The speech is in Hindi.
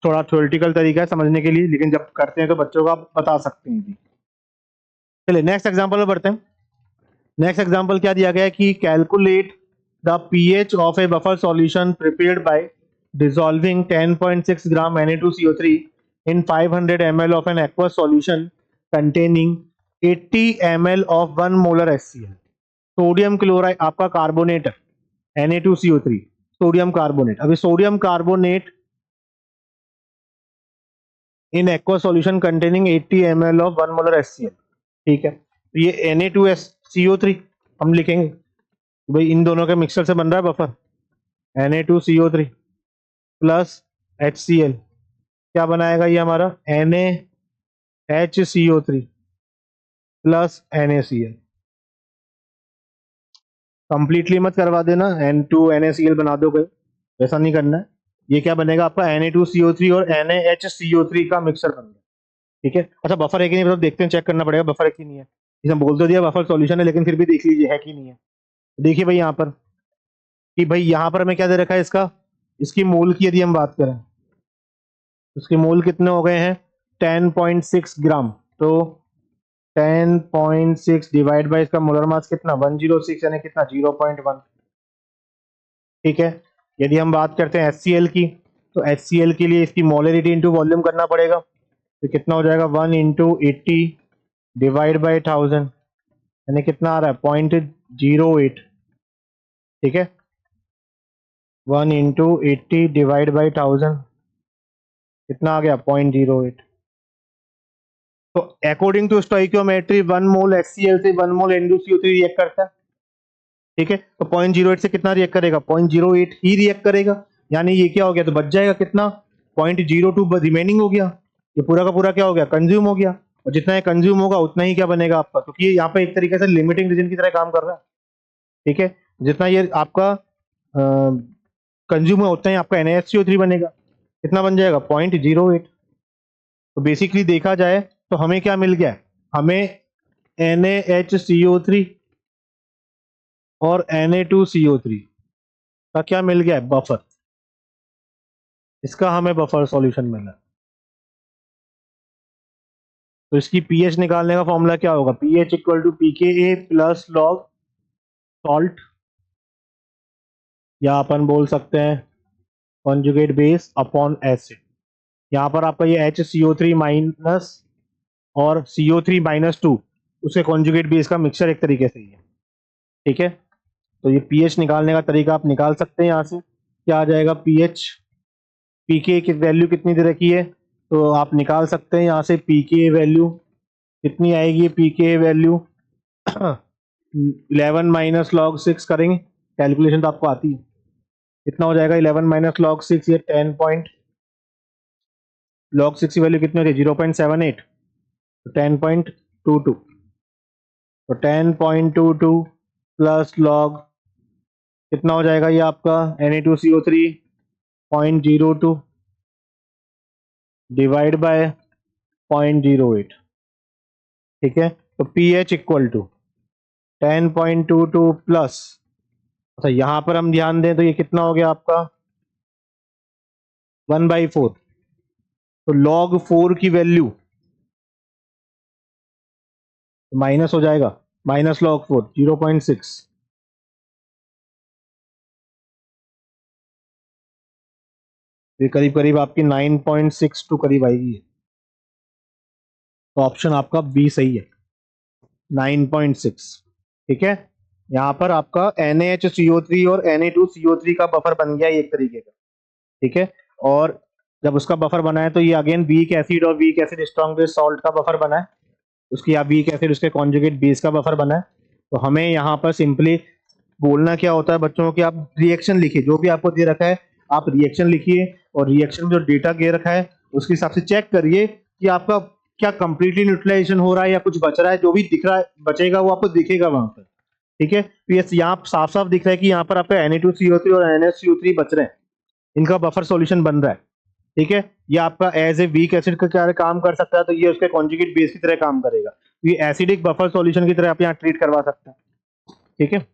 थोड़ा थ्योरेटिकल तरीका है समझने के लिए, लेकिन जब करते हैं तो बच्चों को आप बता सकते हैं जी। चलिए नेक्स्ट एग्जांपल में बढ़ते हैं। नेक्स्ट एग्जांपल क्या दिया गया है कि calculate the pH of A buffer solution prepared by dissolving 10.6 gram Na2CO3 in 500 ml of an aqueous solution containing 80 ml of 1 molar HCl। Sodium chloride आपका कार्बोनेट है Na2CO3, सोडियम कार्बोनेट। अभी sodium carbonate in aqua solution containing 80 ml of 1 molar HCl, ठीक है। तो ये Na2CO3 हम लिखेंगे भाई इन दोनों के मिक्सचर से बन रहा है बफर, Na2CO3 प्लस HCl, क्या बनाएगा ये हमारा NaHCO3 प्लस NaCl। कंप्लीटली मत करवा देना N2NaCl बना दो कोई, ऐसा नहीं करना है। ये क्या बनेगा आपका Na2CO3 और NaHCO3 का मिक्सचर बन गया, ठीक है। अच्छा बफर है कि नहीं मतलब देखते हैं, चेक करना पड़ेगा बफर है कि नहीं है। इसमें बोल तो दिया बफर सॉल्यूशन है, लेकिन फिर भी देख लीजिए है कि नहीं है। देखिए भाई यहाँ पर कि भाई यहाँ पर हमें क्या दे रखा है इसका, इसकी मोल की यदि हम बात करें, उसके मोल कितने हो गए हैं 10.6 ग्राम। तो 10.6 डिवाइड बाय इसका मोलर मास कितना 106 यानी कितना 0.1, ठीक है। यदि हम बात करते हैं HCl की, तो HCl के लिए इसकी मोलरिटी इंटू वॉल्यूम करना पड़ेगा, तो कितना हो जाएगा 1 इंटू 80 डिवाइड बाई 1000 यानी कितना आ रहा है 0.08, ठीक है। 1 इंटू 80 डिवाइड बाई 1000 कितना आ गया 0.08। तो according to stoichiometry 1 mole HCl से 1 मोल Na2CO3 रिएक्ट करता है, ठीक है। तो 0.08 से कितना रिएक्ट करेगा 0.08 ही रिएक्ट करेगा, यानी ये क्या हो गया तो बच जाएगा कितना 0.02 रिमेनिंग हो गया। ये पूरा का पूरा क्या हो गया कंज्यूम हो गया, और जितना ये कंज्यूम होगा उतना ही क्या बनेगा आपका, क्योंकि ये यहाँ पे एक तरीके से लिमिटिंग रीजन की तरह काम कर रहा है, ठीक है। जितना ये आपका कंज्यूम है उतना ही आपका NaHCO3 बनेगा, कितना बन जाएगा 0.08। तो बेसिकली देखा जाए तो हमें क्या मिल गया, हमें NaHCO3 और Na2CO3 का क्या मिल गया है बफर, इसका हमें बफर सॉल्यूशन मिला। तो इसकी पीएच निकालने का फॉर्मूला क्या होगा, pH equal to pKa plus log salt, या अपन बोल सकते हैं कॉन्जुगेट बेस अपॉन एसिड। यहाँ पर आपका ये HCO3 माइनस और CO3 माइनस 2 उसके कॉन्जुगेट बेस का मिक्सचर एक तरीके से ही है, ठीक है। तो ये पीएच निकालने का तरीका आप निकाल सकते हैं। यहाँ से क्या आ जाएगा पीएच, पीके की वैल्यू कितनी दे रखी है तो आप निकाल सकते हैं यहाँ से पीके वैल्यू कितनी आएगी, पीके वैल्यू 11 माइनस लॉग 6 करेंगे, कैलकुलेशन तो आपको आती है, कितना हो जाएगा 11 माइनस लॉग 6, ये 10 पॉइंट लॉग 6 की वैल्यू कितनी होती है 0.78, तो 10.22, तो 10.22 प्लस लॉग कितना हो जाएगा ये आपका Na2CO3 0.02 डिवाइड बाय 0.08, ठीक है। तो pH इक्वल टू 10.22 प्लस, अच्छा यहां पर हम ध्यान दें तो ये कितना हो गया आपका 1/4, तो log 4 की वैल्यू माइनस हो जाएगा, माइनस log 4 0.6, ये करीब करीब आपकी 9.62 करीब आएगी। तो ऑप्शन आपका बी सही है 9.6, ठीक है। यहाँ पर आपका NaHCO3 और Na2CO3 का बफर बन गया एक तरीके का, ठीक है। और जब उसका बफर बना है तो ये अगेन वीक एसिड और weak acid strong base salt का बफर बना है, उसकी या वीक एसिड उसके कॉन्जुगेट बेस का बफर बना है। तो हमें यहाँ पर सिंपली बोलना क्या होता है बच्चों की, आप रिएक्शन लिखिए, जो भी आपको दे रखा है आप रिएक्शन लिखिए, और रिएक्शन में जो डेटा दे रखा है उसके हिसाब से चेक करिए कि आपका क्या कंप्लीटली न्यूट्रलाइजेशन हो रहा है या कुछ बच रहा है, जो भी दिख रहा है बचेगा वो आपको दिखेगा वहां पर, ठीक है। तो ये यहाँ साफ साफ दिख रहा है कि यहाँ पर आपका Na2CO3 और NaCO3 बच रहे हैं, इनका बफर सॉल्यूशन बन रहा है, ठीक है। ये आपका एज ए वीक एसिड का क्या काम कर सकता है, तो ये उसके कॉन्जुगेट बेस की तरह काम करेगा, ये एसिडिक बफर सॉल्यूशन की तरह आप यहाँ ट्रीट करवा सकते हैं, ठीक है।